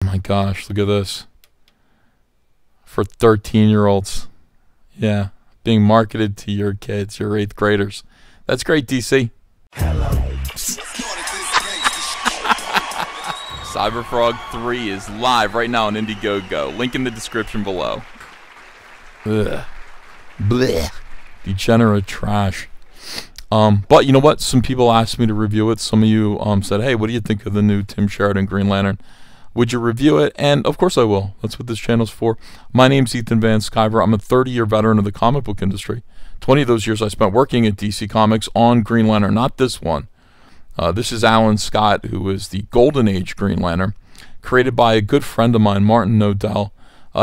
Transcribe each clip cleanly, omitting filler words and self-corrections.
my gosh, look at this. For 13-year-olds. Yeah, being marketed to your kids, your 8th graders. That's great, DC. Cyberfrog 3 is live right now on Indiegogo. Link in the description below. Ugh. Blech. Degenerate trash. But you know what? Some people asked me to review it. Some of you said, hey, what do you think of the new Tim Sheridan Green Lantern? Would you review it? And of course I will. That's what this channel's for. My name's Ethan Van Sciver. I'm a 30-year veteran of the comic book industry. 20 of those years I spent working at DC Comics on Green Lantern, not this one. This is Alan Scott, who is the Golden Age Green Lantern, created by a good friend of mine, Martin Nodell.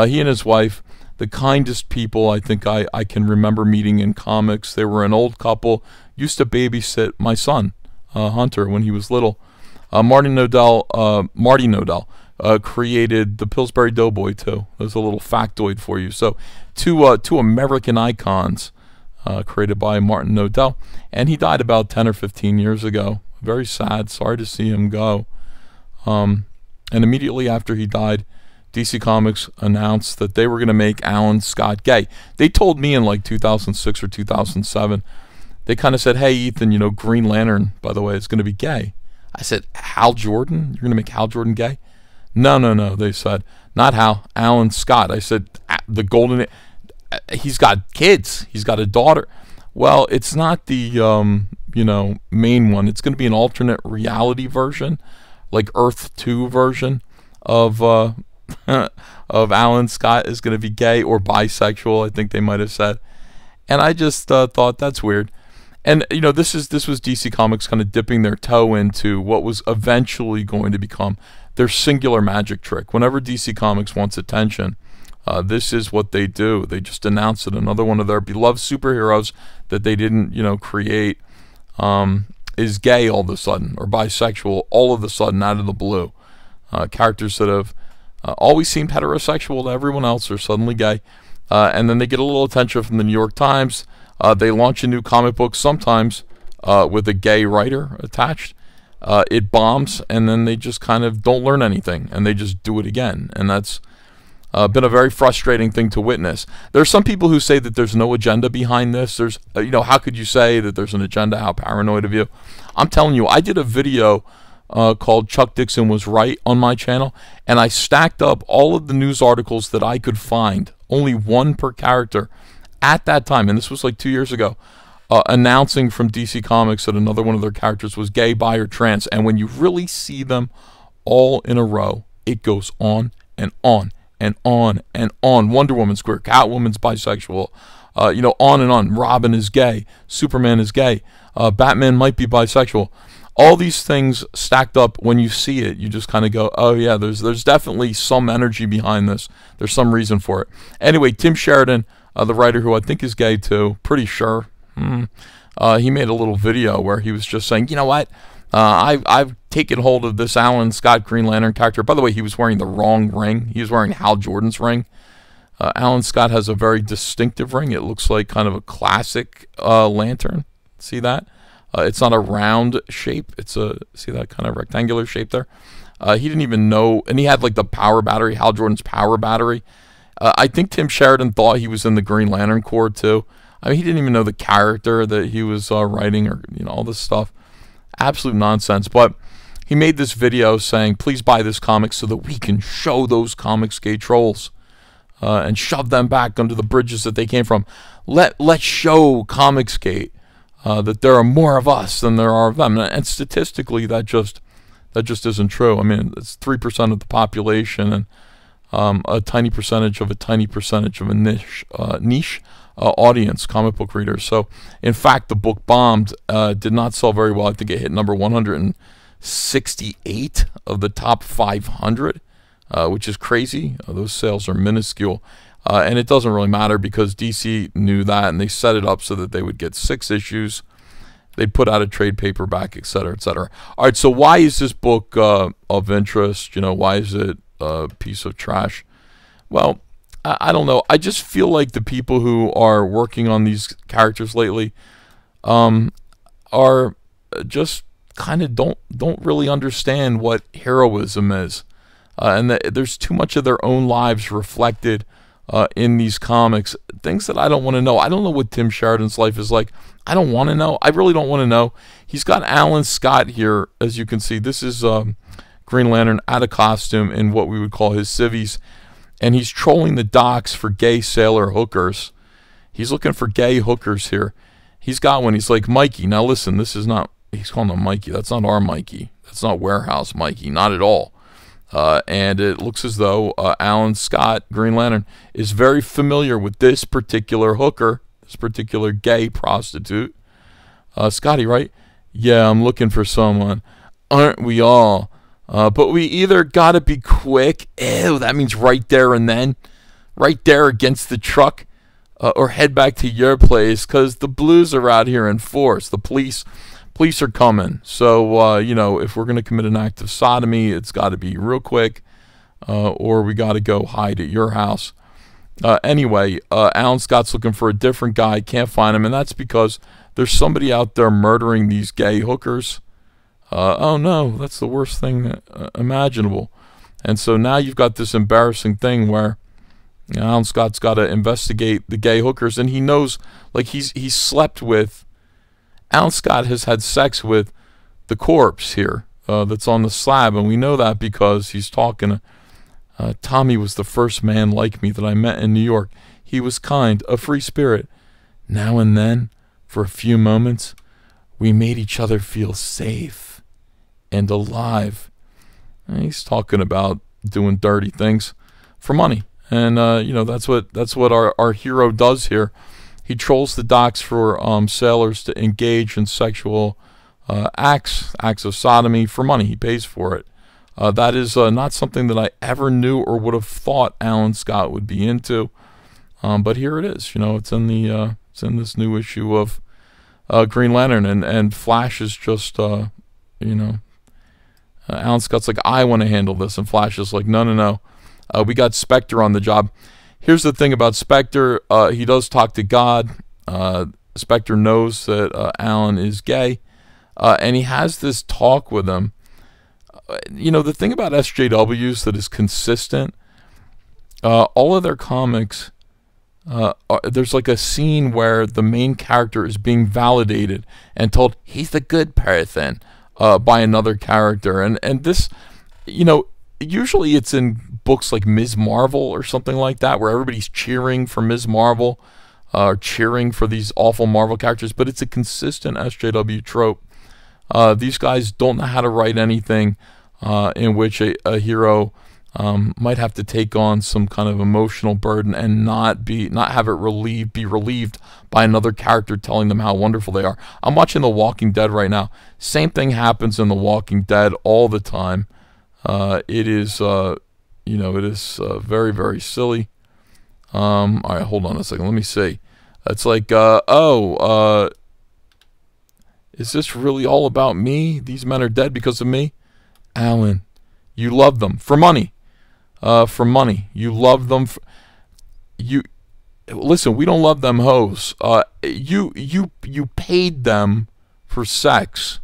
He and his wife, the kindest people I think I can remember meeting in comics. They were an old couple, used to babysit my son, Hunter, when he was little. Marty Nodell created the Pillsbury Doughboy too. There's a little factoid for you. So two American icons created by Martin Nodell, and he died about 10 or 15 years ago. Very sad. Sorry to see him go. And immediately after he died, DC Comics announced that they were going to make Alan Scott gay. They told me in like 2006 or 2007. They kind of said, hey, Ethan, you know, Green Lantern, by the way, is going to be gay. I said, Hal Jordan? You're going to make Hal Jordan gay? No, no, no. They said, not Hal, Alan Scott. I said, the Golden... He's got kids. He's got a daughter. Well, it's not the, you know, main one. It's going to be an alternate reality version, like Earth 2 version of Alan Scott is going to be gay or bisexual, I think they might have said. And I just thought that's weird. And you know, this was DC Comics kind of dipping their toe into what was eventually going to become their singular magic trick. Whenever DC Comics wants attention, this is what they do. They just announce that another one of their beloved superheroes that they didn't, you know, create is gay all of a sudden, or bisexual all of a sudden out of the blue. Characters that have always seemed heterosexual to everyone else are suddenly gay. And then they get a little attention from the New York Times. They launch a new comic book, sometimes with a gay writer attached. It bombs, and then they just kind of don't learn anything, and they just do it again. And that's been a very frustrating thing to witness. There's some people who say that there's no agenda behind this. There's, you know, how could you say that there's an agenda? How paranoid of you. I'm telling you, I did a video called Chuck Dixon Was Right on my channel, and I stacked up all of the news articles that I could find, only one per character at that time, and this was like 2 years ago, announcing from DC Comics that another one of their characters was gay, bi, or trans. And when you really see them all in a row, it goes on and on and on and on. Wonder Woman's queer, Catwoman's bisexual, you know, on and on. Robin is gay, Superman is gay, Batman might be bisexual. All these things stacked up, when you see it, you just kind of go, oh yeah, there's definitely some energy behind this. There's some reason for it. Anyway, Tim Sheridan, the writer who I think is gay too, pretty sure, he made a little video where he was just saying, you know what, I've taken hold of this Alan Scott Green Lantern character. By the way, he was wearing the wrong ring. He was wearing Hal Jordan's ring. Alan Scott has a very distinctive ring. It looks like kind of a classic lantern. See that? It's not a round shape. It's a, see that kind of rectangular shape there? He didn't even know, and he had like the power battery, Hal Jordan's power battery. I think Tim Sheridan thought he was in the Green Lantern Corps too. I mean, he didn't even know the character that he was writing, or, you know, all this stuff. Absolute nonsense. But he made this video saying, please buy this comic so that we can show those comics gay trolls and shove them back under the bridges that they came from. Let's show Comicsgate that there are more of us than there are of them. And statistically, that just isn't true. I mean, it's 3% of the population, and a tiny percentage of a niche audience, comic book readers. So, in fact, the book bombed, did not sell very well. I think it hit number 168 of the top 500, which is crazy. Those sales are minuscule. And it doesn't really matter, because DC knew that, and they set it up so that they would get 6 issues. They'd put out a trade paperback, etc., etc. All right, so why is this book of interest? You know, why is it a piece of trash? Well, I don't know. I just feel like the people who are working on these characters lately are just kind of don't really understand what heroism is. and there's too much of their own lives reflected in these comics. Things that I don't want to know. I don't know what Tim Sheridan's life is like. I don't want to know. I really don't want to know. He's got Alan Scott here, as you can see. This is Green Lantern out of costume in what we would call his civvies, and he's trolling the docks for gay sailor hookers. He's looking for gay hookers here. He's got one. He's like, Mikey. Now listen, this is not, he's calling him Mikey. That's not our Mikey. That's not Warehouse Mikey. Not at all. And it looks as though Alan Scott, Green Lantern, is very familiar with this particular hooker, this particular gay prostitute. Scotty, right? Yeah, I'm looking for someone. Aren't we all? But we either got to be quick. Ew, that means right there and then. Right there against the truck. Or head back to your place, because the blues are out here in force. The police are coming. So, you know, if we're going to commit an act of sodomy, it's got to be real quick, or we got to go hide at your house. Anyway, Alan Scott's looking for a different guy, can't find him, and that's because there's somebody out there murdering these gay hookers. Oh no, that's the worst thing imaginable. And so now you've got this embarrassing thing where Alan Scott's got to investigate the gay hookers, and he knows, like, he's slept with, Alan Scott has had sex with the corpse here that's on the slab, and we know that because he's talking to Tommy was the first man like me that I met in New York. He was kind, a free spirit. Now and then, for a few moments, we made each other feel safe and alive. And he's talking about doing dirty things for money. And you know, that's what our hero does here. He trolls the docks for sailors to engage in sexual acts of sodomy for money. He pays for it. That is not something that I ever knew or would have thought Alan Scott would be into. But here it is. You know, it's in this new issue of Green Lantern, and Flash is just you know, Alan Scott's like, I want to handle this, and Flash is like, no. We got Spectre on the job. Here's the thing about Spectre. He does talk to God. Spectre knows that Alan is gay. And he has this talk with him. You know, the thing about SJWs that is consistent, all of their comics, there's like a scene where the main character is being validated and told he's the good person by another character. And this, you know, usually it's in books like Ms. Marvel or something like that, where everybody's cheering for Ms. Marvel or cheering for these awful Marvel characters, but it's a consistent SJW trope. These guys don't know how to write anything in which a hero might have to take on some kind of emotional burden and not have it be relieved by another character telling them how wonderful they are. I'm watching The Walking Dead right now. Same thing happens in The Walking Dead all the time. It is, you know, it is very, very silly. All right, hold on a second. Let me see. It's like, is this really all about me? These men are dead because of me? Alan, you love them for money. For money. You love them. Listen, we don't love them hoes. You paid them for sex.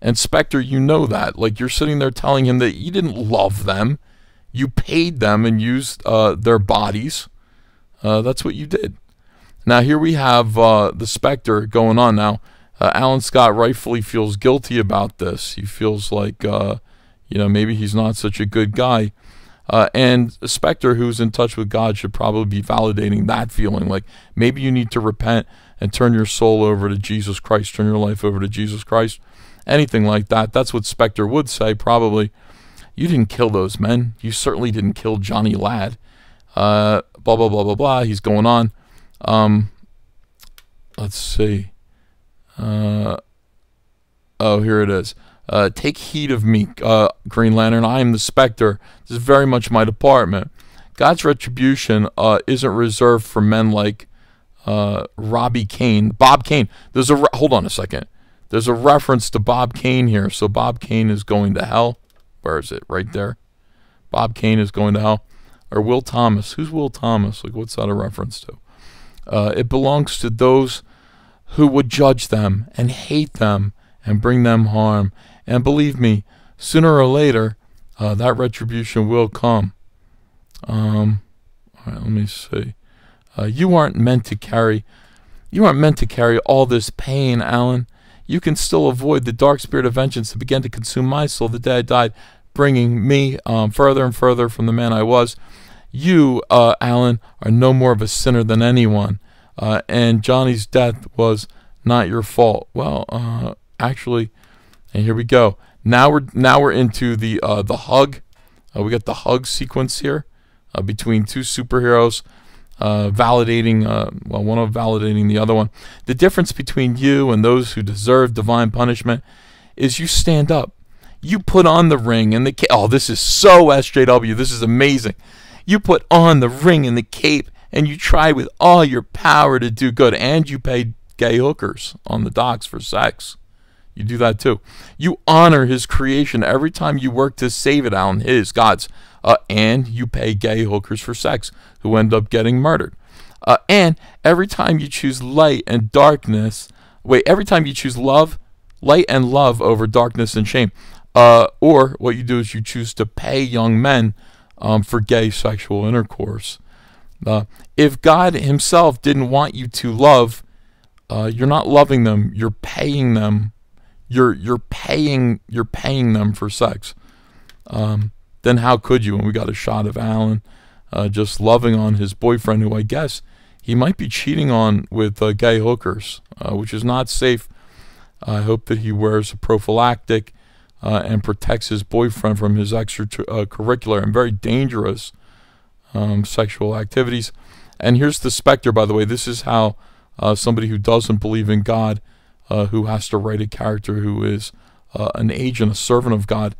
And Spectre, you know that. Like, you're sitting there telling him that you didn't love them. You paid them and used their bodies. That's what you did. Now, here we have the Spectre going on. Now, Alan Scott rightfully feels guilty about this. He feels like, you know, maybe he's not such a good guy. And Spectre, who's in touch with God, should probably be validating that feeling. Like, maybe you need to repent and turn your soul over to Jesus Christ. Turn your life over to Jesus Christ. Anything like that. That's what Spectre would say, probably. You didn't kill those men. You certainly didn't kill Johnny Ladd. Blah, blah, blah, blah, blah. He's going on. Let's see. Oh, here it is. Take heed of me, Green Lantern. I am the Spectre. This is very much my department. God's retribution isn't reserved for men like Bob Kane. Hold on a second. There's a reference to Bob Kane here. So Bob Kane is going to hell. Where is it? Right there. Bob Kane is going to hell. Or Will Thomas. Who's Will Thomas? Like, what's that a reference to? It belongs to those who would judge them and hate them and bring them harm. And believe me, sooner or later, That retribution will come. All right, let me see. You aren't meant to carry all this pain, Alan. You can still avoid the dark spirit of vengeance that began to consume my soul the day I died, bringing me further and further from the man I was. You, Alan, are no more of a sinner than anyone, and Johnny's death was not your fault. Well, actually, and here we go. Now we're into the hug. We got the hug sequence here between two superheroes. Validating, one of validating the other one. The difference between you and those who deserve divine punishment is you stand up. You put on the ring and the cape. Oh, this is so SJW. This is amazing. You put on the ring and the cape and you try with all your power to do good, and you pay gay hookers on the docks for sex. You do that too. You honor his creation every time you work to save it, Alan, his, God's. And you pay gay hookers for sex who end up getting murdered. And every time you choose light and darkness, every time you choose light and love over darkness and shame, or what you do is you choose to pay young men for gay sexual intercourse. If God himself didn't want you to love, you're not loving them, you're paying them. You're paying them for sex. Then how could you? And we got a shot of Alan just loving on his boyfriend, who I guess he might be cheating on with gay hookers, which is not safe. I hope that he wears a prophylactic and protects his boyfriend from his extracurricular and very dangerous sexual activities. And here's the Spectre, by the way. This is how somebody who doesn't believe in God, who has to write a character who is an agent, a servant of God,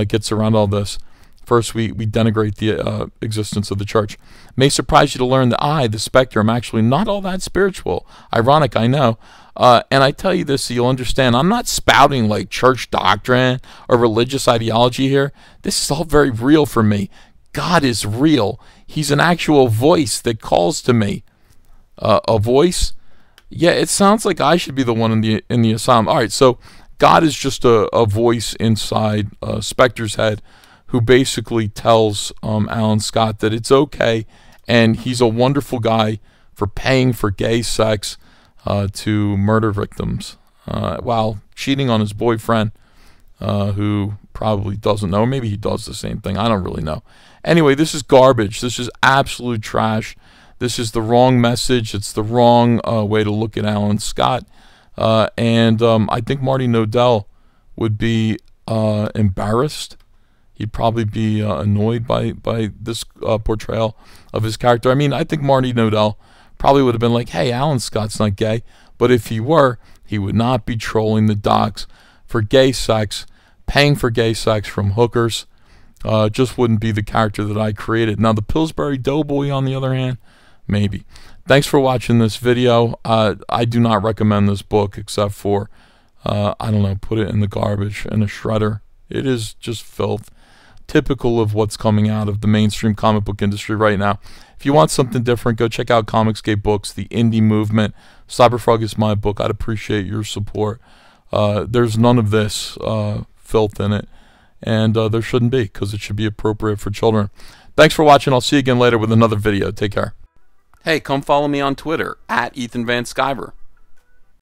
gets around all this. First, we denigrate the existence of the church. May surprise you to learn that I, the Spectre, am actually not all that spiritual. Ironic, I know. And I tell you this so you'll understand. I'm not spouting like church doctrine or religious ideology here. This is all very real for me. God is real. He's an actual voice that calls to me. A voice? Yeah, it sounds like I should be the one in the asylum. All right, so God is just a voice inside Spectre's head, who basically tells Alan Scott that it's okay, and he's a wonderful guy for paying for gay sex to murder victims while cheating on his boyfriend, who probably doesn't know. Maybe he does the same thing. I don't really know. Anyway, this is garbage. This is absolute trash. This is the wrong message. It's the wrong way to look at Alan Scott. And I think Marty Nodell would be embarrassed. He'd probably be annoyed by this portrayal of his character. I mean, I think Marty Nodell probably would have been like, hey, Alan Scott's not gay. But if he were, he would not be trolling the docks for gay sex, paying for gay sex from hookers. Just wouldn't be the character that I created. Now, the Pillsbury Doughboy, on the other hand, maybe. Thanks for watching this video. I do not recommend this book except for, I don't know, put it in the garbage in a shredder. It is just filth. Typical of what's coming out of the mainstream comic book industry right now. If you want something different, go check out Comicsgate Books, the indie movement. Cyberfrog is my book. I'd appreciate your support. There's none of this filth in it, and there shouldn't be, because it should be appropriate for children. Thanks for watching. I'll see you again later with another video. Take care. Hey, come follow me on Twitter, @EthanVanSkyver.